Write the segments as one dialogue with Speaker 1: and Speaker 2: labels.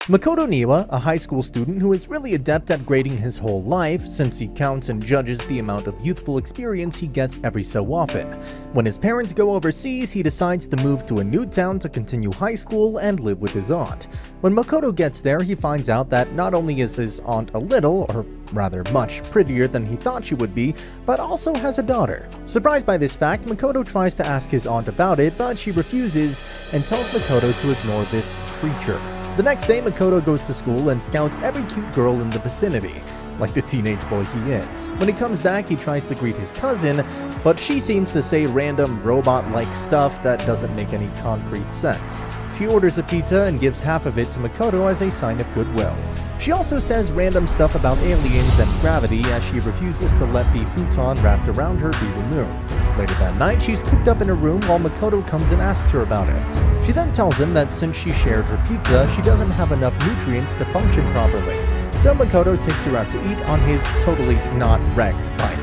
Speaker 1: Makoto Niwa, a high school student who is really adept at grading his whole life since he counts and judges the amount of youthful experience he gets every so often. When his parents go overseas, he decides to move to a new town to continue high school and live with his aunt. When Makoto gets there, he finds out that not only is his aunt a little, or rather much, prettier than he thought she would be, but also has a daughter. Surprised by this fact, Makoto tries to ask his aunt about it, but she refuses and tells Makoto to ignore this creature. The next day, Makoto goes to school and scouts every cute girl in the vicinity, like the teenage boy he is. When he comes back, he tries to greet his cousin, but she seems to say random robot-like stuff that doesn't make any concrete sense. She orders a pizza and gives half of it to Makoto as a sign of goodwill. She also says random stuff about aliens and gravity as she refuses to let the futon wrapped around her be removed. Later that night, she's cooped up in her room while Makoto comes and asks her about it. She then tells him that since she shared her pizza, she doesn't have enough nutrients to function properly. So Makoto takes her out to eat on his totally not wrecked bike.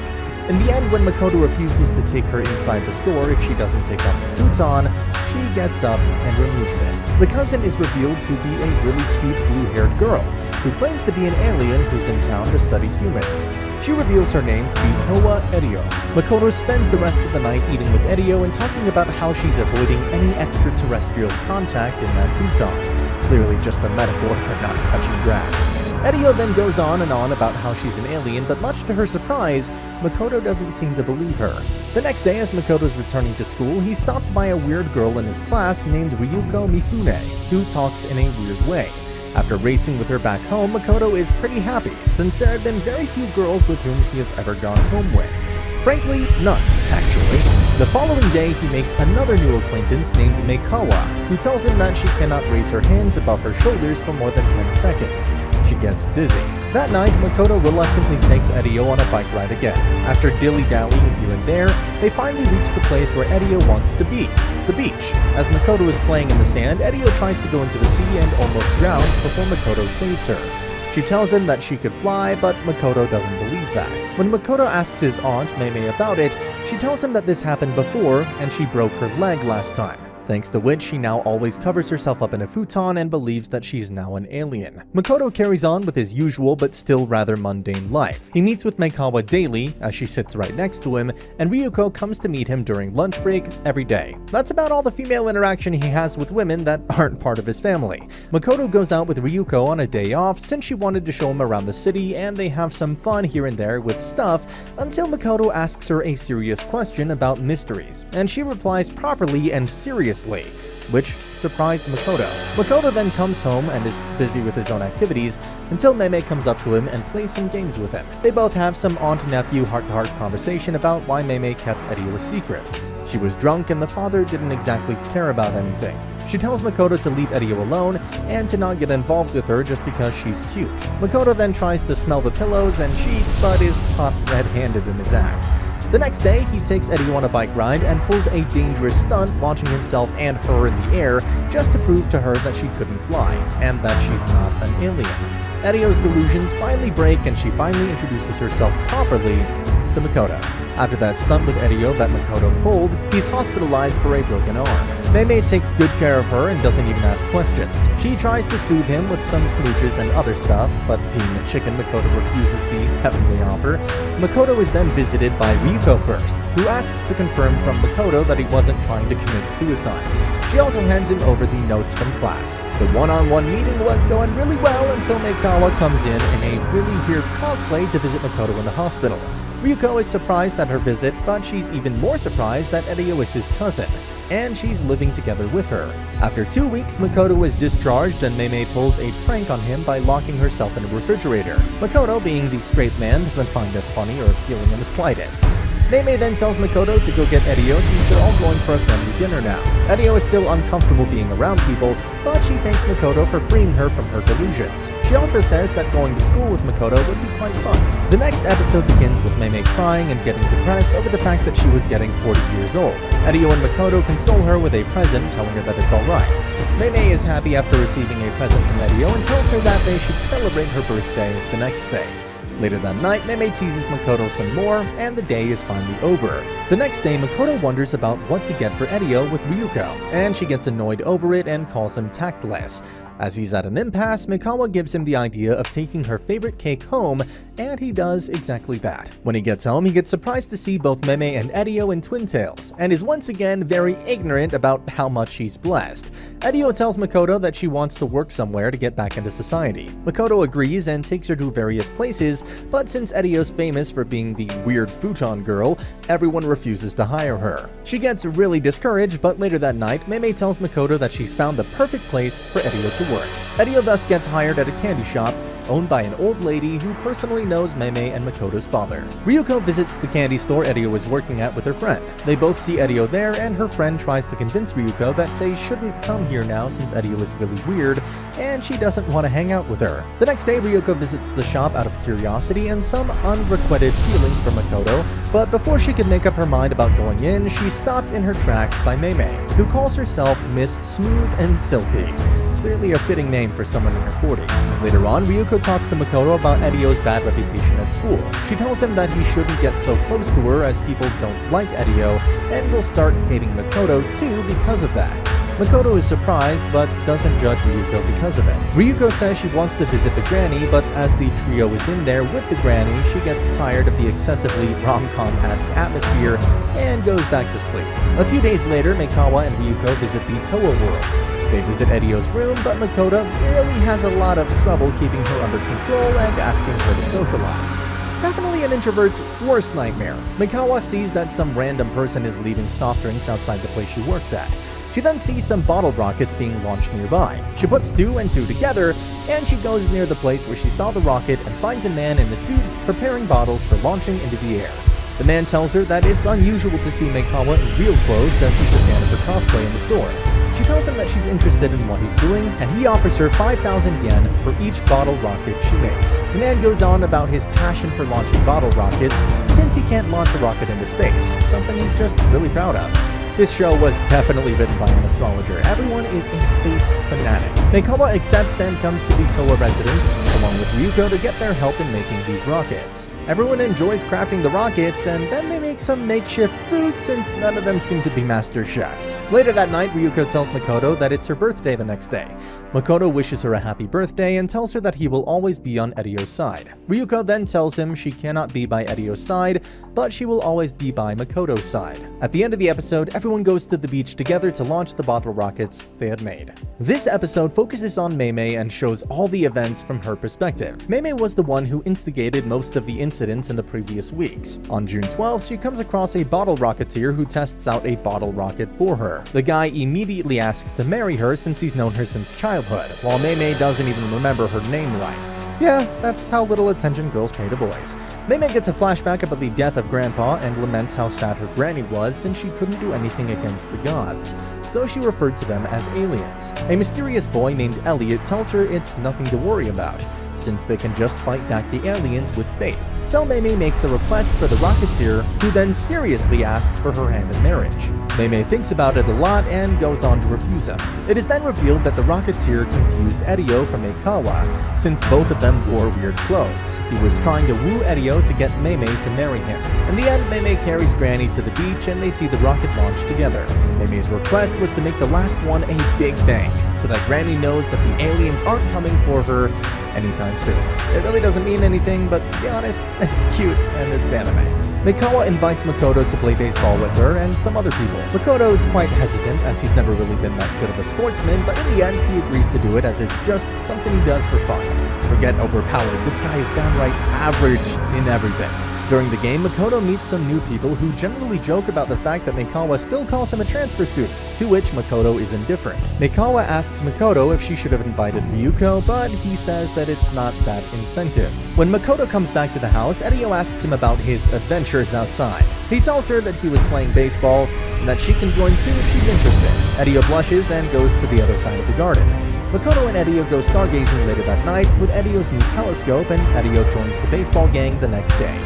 Speaker 1: In the end, when Makoto refuses to take her inside the store if she doesn't take off the futon, she gets up and removes it. The cousin is revealed to be a really cute blue-haired girl who claims to be an alien who's in town to study humans. She reveals her name to be Towa Erio. Makoto spends the rest of the night eating with Erio and talking about how she's avoiding any extraterrestrial contact in that futon. Clearly just a metaphor for not touching grass. Erio then goes on and on about how she's an alien, but much to her surprise, Makoto doesn't seem to believe her. The next day, as Makoto's returning to school, he's stopped by a weird girl in his class named Ryuko Mifune, who talks in a weird way. After racing with her back home, Makoto is pretty happy, since there have been very few girls with whom he has ever gone home with. Frankly, none, actually. The following day, he makes another new acquaintance named Meikawa, who tells him that she cannot raise her hands above her shoulders for more than 10 seconds. She gets dizzy. That night, Makoto reluctantly takes Erio on a bike ride again. After dilly-dallying here and there, they finally reach the place where Erio wants to be, the beach. As Makoto is playing in the sand, Erio tries to go into the sea and almost drowns before Makoto saves her. She tells him that she could fly, but Makoto doesn't believe that. When Makoto asks his aunt, Mei about it, she tells him that this happened before and she broke her leg last time. Thanks to which she now always covers herself up in a futon and believes that she's now an alien. Makoto carries on with his usual but still rather mundane life. He meets with Meikawa daily, as she sits right next to him, and Ryuko comes to meet him during lunch break every day. That's about all the female interaction he has with women that aren't part of his family. Makoto goes out with Ryuko on a day off since she wanted to show him around the city, and they have some fun here and there with stuff until Makoto asks her a serious question about mysteries, and she replies properly and seriously, which surprised Makoto. Makoto then comes home and is busy with his own activities until Mei comes up to him and plays some games with him. They both have some aunt-nephew heart-to-heart conversation about why Mei kept Erio a secret. She was drunk and the father didn't exactly care about anything. She tells Makoto to leave Erio alone and to not get involved with her just because she's cute. Makoto then tries to smell the pillows and sheets, but is caught red-handed in his act. The next day, he takes Erio on a bike ride and pulls a dangerous stunt, launching himself and her in the air just to prove to her that she couldn't fly, and that she's not an alien. Erio's delusions finally break and she finally introduces herself properly to Makoto. After that stunt with Erio that Makoto pulled, he's hospitalized for a broken arm. Mei takes good care of her and doesn't even ask questions. She tries to soothe him with some smooches and other stuff, but being a chicken, Makoto refuses the heavenly offer. Makoto is then visited by Ryuko first, who asks to confirm from Makoto that he wasn't trying to commit suicide. She also hands him over the notes from class. The one-on-one meeting was going really well until Meikawa comes in a really weird cosplay to visit Makoto in the hospital. Ryuko is surprised at her visit, but she's even more surprised that Erio is his cousin, and she's living together with her. After 2 weeks, Makoto is discharged and Mei pulls a prank on him by locking herself in a refrigerator. Makoto, being the straight man, doesn't find this funny or appealing in the slightest. Mei then tells Makoto to go get Erio since they're all going for a family dinner now. Erio is still uncomfortable being around people, but she thanks Makoto for freeing her from her delusions. She also says that going to school with Makoto would be quite fun. The next episode begins with Mei crying and getting depressed over the fact that she was getting 40 years old. Erio and Makoto console her with a present, telling her that it's alright. Mei is happy after receiving a present from Erio and tells her that they should celebrate her birthday the next day. Later that night, Mei teases Makoto some more, and the day is finally over. The next day, Makoto wonders about what to get for Erio with Ryuko, and she gets annoyed over it and calls him tactless. As he's at an impasse, Mikawa gives him the idea of taking her favorite cake home, and he does exactly that. When he gets home, he gets surprised to see both Meme and Edio in twin tails, and is once again very ignorant about how much he's blessed. Edio tells Makoto that she wants to work somewhere to get back into society. Makoto agrees and takes her to various places, but since Edio's famous for being the weird futon girl, everyone refuses to hire her. She gets really discouraged, but later that night, Meme tells Makoto that she's found the perfect place for Edio to work. Edio thus gets hired at a candy shop owned by an old lady who personally knows Meme and Makoto's father. Ryuko visits the candy store Edio is working at with her friend. They both see Edio there, and her friend tries to convince Ryuko that they shouldn't come here now since Edio is really weird, and she doesn't want to hang out with her. The next day, Ryuko visits the shop out of curiosity and some unrequited feelings for Makoto, but before she could make up her mind about going in, she's stopped in her tracks by Meme, who calls herself Miss Smooth and Silky. Clearly a fitting name for someone in her 40s. Later on, Ryuko talks to Makoto about Edio's bad reputation at school. She tells him that he shouldn't get so close to her as people don't like Edio, and will start hating Makoto too because of that. Makoto is surprised, but doesn't judge Ryuko because of it. Ryuko says she wants to visit the granny, but as the trio is in there with the granny, she gets tired of the excessively rom-com-esque atmosphere and goes back to sleep. A few days later, Mikawa and Ryuko visit the Toa world. They visit Edio's room, but Makoto really has a lot of trouble keeping her under control and asking her to socialize. Definitely an introvert's worst nightmare. Mikawa sees that some random person is leaving soft drinks outside the place she works at. She then sees some bottle rockets being launched nearby. She puts two and two together, and she goes near the place where she saw the rocket and finds a man in a suit preparing bottles for launching into the air. The man tells her that it's unusual to see Mikawa in real clothes as he's a fan of her cosplay in the store. She tells him that she's interested in what he's doing, and he offers her 5,000 yen for each bottle rocket she makes. The man goes on about his passion for launching bottle rockets since he can't launch a rocket into space, something he's just really proud of. This show was definitely written by an astrologer. Everyone is a space fanatic. Mikawa accepts and comes to the Toa residence, along with Ryuko, to get their help in making these rockets. Everyone enjoys crafting the rockets, and then they make some makeshift food since none of them seem to be master chefs. Later that night, Ryuko tells Makoto that it's her birthday the next day. Makoto wishes her a happy birthday and tells her that he will always be on Edio's side. Ryuko then tells him she cannot be by Edio's side, but she will always be by Makoto's side. At the end of the episode, everyone goes to the beach together to launch the bottle rockets they had made. This episode focuses on Meme and shows all the events from her perspective. Meme was the one who instigated most of the incidents in the previous weeks. On June 12th, she comes across a bottle rocketeer who tests out a bottle rocket for her. The guy immediately asks to marry her since he's known her since childhood, while Meme doesn't even remember her name right. Yeah, that's how little attention girls pay to boys. Meme gets a flashback about the death of Grandpa and laments how sad her granny was since she couldn't do anything against the gods, so she referred to them as aliens. A mysterious boy named Elliot tells her it's nothing to worry about, since they can just fight back the aliens with faith. So Meme makes a request for the Rocketeer, who then seriously asks for her hand in marriage. Meme thinks about it a lot and goes on to refuse him. It is then revealed that the Rocketeer confused Edio from Eikawa, since both of them wore weird clothes. He was trying to woo Edio to get Meme to marry him. In the end, Meme carries Granny to the beach and they see the rocket launch together. Meme's request was to make the last one a big bang, so that Granny knows that the aliens aren't coming for her anytime soon. It really doesn't mean anything, but to be honest, it's cute and it's anime. Mikawa invites Makoto to play baseball with her and some other people. Makoto is quite hesitant as he's never really been that good of a sportsman, but in the end he agrees to do it as it's just something he does for fun. Forget overpowered, this guy is downright average in everything. During the game, Makoto meets some new people who generally joke about the fact that Mikawa still calls him a transfer student, to which Makoto is indifferent. Mikawa asks Makoto if she should have invited Ryuko, but he says that it's not that incentive. When Makoto comes back to the house, Edio asks him about his adventures outside. He tells her that he was playing baseball and that she can join too if she's interested. Edio blushes and goes to the other side of the garden. Makoto and Edio go stargazing later that night with Edio's new telescope, and Edio joins the baseball gang the next day.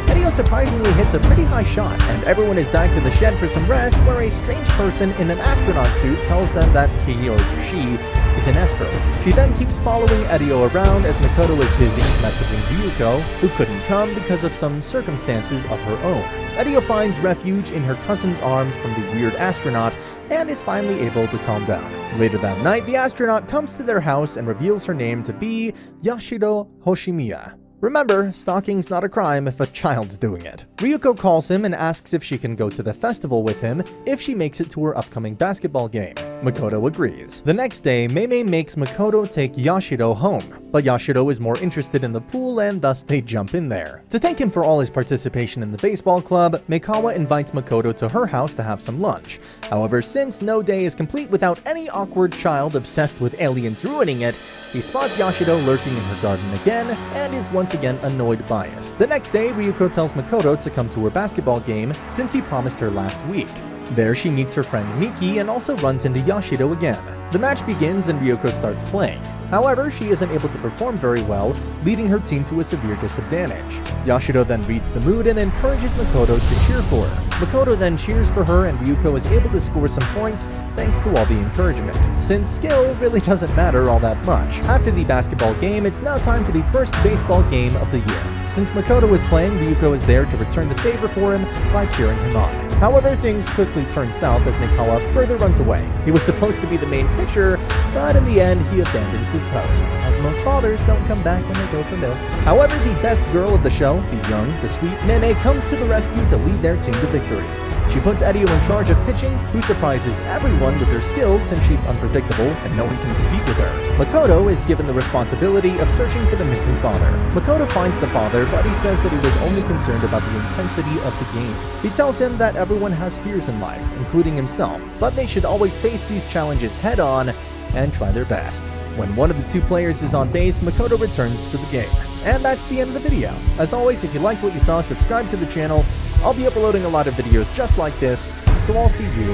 Speaker 1: Edio surprisingly hits a pretty high shot, and everyone is back to the shed for some rest, where a strange person in an astronaut suit tells them that he or she is an esper. She then keeps following Edio around as Makoto is busy messaging Ryuko, who couldn't come because of some circumstances of her own. Edio finds refuge in her cousin's arms from the weird astronaut and is finally able to calm down. Later that night, the astronaut comes to their house and reveals her name to be Yashiro Hoshimiya. Remember, stalking's not a crime if a child's doing it. Ryuko calls him and asks if she can go to the festival with him if she makes it to her upcoming basketball game. Makoto agrees. The next day, Meimei makes Makoto take Yashiro home, but Yashiro is more interested in the pool and thus they jump in there. To thank him for all his participation in the baseball club, Meikawa invites Makoto to her house to have some lunch. However, since no day is complete without any awkward child obsessed with aliens ruining it, he spots Yashiro lurking in her garden again and is once again annoyed by it. The next day, Ryuko tells Makoto to come to her basketball game since he promised her last week. There she meets her friend Miki and also runs into Yashiro again. The match begins and Ryuko starts playing. However, she isn't able to perform very well, leading her team to a severe disadvantage. Yashiro then reads the mood and encourages Makoto to cheer for her. Makoto then cheers for her and Ryuko is able to score some points thanks to all the encouragement, since skill really doesn't matter all that much. After the basketball game, it's now time for the first baseball game of the year. Since Makoto is playing, Ryuko is there to return the favor for him by cheering him on. However, things quickly turn south as Meikawa further runs away. He was supposed to be the main pitcher, but in the end, he abandons his post. Like most fathers don't come back when they go for milk. However, the best girl of the show, the young, the sweet Meimei, comes to the rescue to lead their team to victory. She puts Edio in charge of pitching, who surprises everyone with her skills since she's unpredictable and no one can compete with her. Makoto is given the responsibility of searching for the missing father. Makoto finds the father, but he says that he was only concerned about the intensity of the game. He tells him that everyone has fears in life, including himself, but they should always face these challenges head-on and try their best. When one of the two players is on base, Makoto returns to the game. And that's the end of the video. As always, if you liked what you saw, subscribe to the channel. I'll be uploading a lot of videos just like this, so I'll see you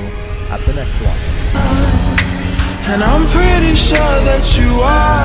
Speaker 1: at the next one.
Speaker 2: And I'm pretty sure that you are.